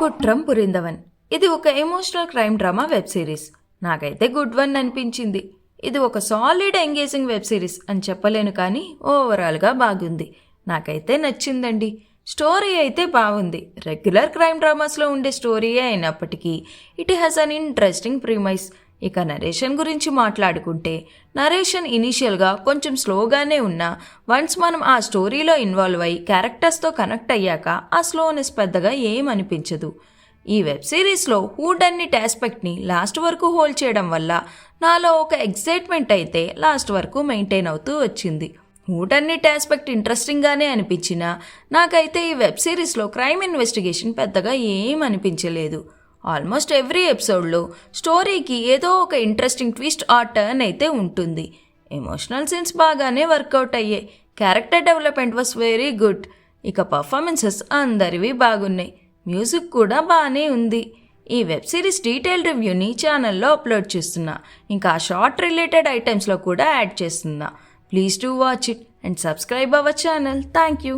కుట్రం పురిందవన్. ఇది ఒక emotional crime drama web series. నాకైతే గుడ్ వన్ అనిపించింది. ఇది ఒక సాలిడ్ ఎంగేజింగ్ వెబ్ సిరీస్ అని చెప్పలేను, కానీ ఓవరాల్గా బాగుంది. నాకైతే నచ్చిందండి. స్టోరీ అయితే బాగుంది. రెగ్యులర్ క్రైమ్ డ్రామాస్లో ఉండే స్టోరీయే అయినప్పటికీ ఇట్ హ్యాస్ అన్ ఇంట్రెస్టింగ్ ప్రీమైస్. ఇక నరేషన్ గురించి మాట్లాడుకుంటే, నరేషన్ ఇనీషియల్గా కొంచెం స్లోగానే ఉన్నా వన్స్ మనం ఆ స్టోరీలో ఇన్వాల్వ్ అయ్యి క్యారెక్టర్స్తో కనెక్ట్ అయ్యాక ఆ స్లోనెస్ పెద్దగా ఏమనిపించదు. ఈ వెబ్ సిరీస్లో హూడన్నిట్ ఆస్పెక్ట్ని లాస్ట్ వరకు హోల్డ్ చేయడం వల్ల నాలో ఒక ఎక్సైట్మెంట్ అయితే లాస్ట్ వరకు మెయింటైన్ అవుతూ వచ్చింది. హూడన్నిట్ ఆస్పెక్ట్ ఇంట్రెస్టింగ్గానే అనిపించినా నాకైతే ఈ వెబ్ సిరీస్లో క్రైమ్ ఇన్వెస్టిగేషన్ పెద్దగా ఏమనిపించలేదు. ఆల్మోస్ట్ ఎవ్రీ ఎపిసోడ్లో స్టోరీకి ఏదో ఒక ఇంట్రెస్టింగ్ ట్విస్ట్ ఆర్ టర్న్ అయితే ఉంటుంది. ఎమోషనల్ సీన్స్ బాగానే వర్కౌట్ అయ్యాయి. Character development was very good. ఇక పర్ఫార్మెన్సెస్ అందరివి బాగున్నాయి. మ్యూజిక్ కూడా బాగానే ఉంది. ఈ వెబ్ సిరీస్ డీటెయిల్ రివ్యూని ఛానల్లో అప్లోడ్ చేస్తున్నా. ఇంకా షార్ట్ రిలేటెడ్ ఐటమ్స్లో కూడా యాడ్ చేస్తున్నా. Please do watch it and subscribe our channel. Thank you.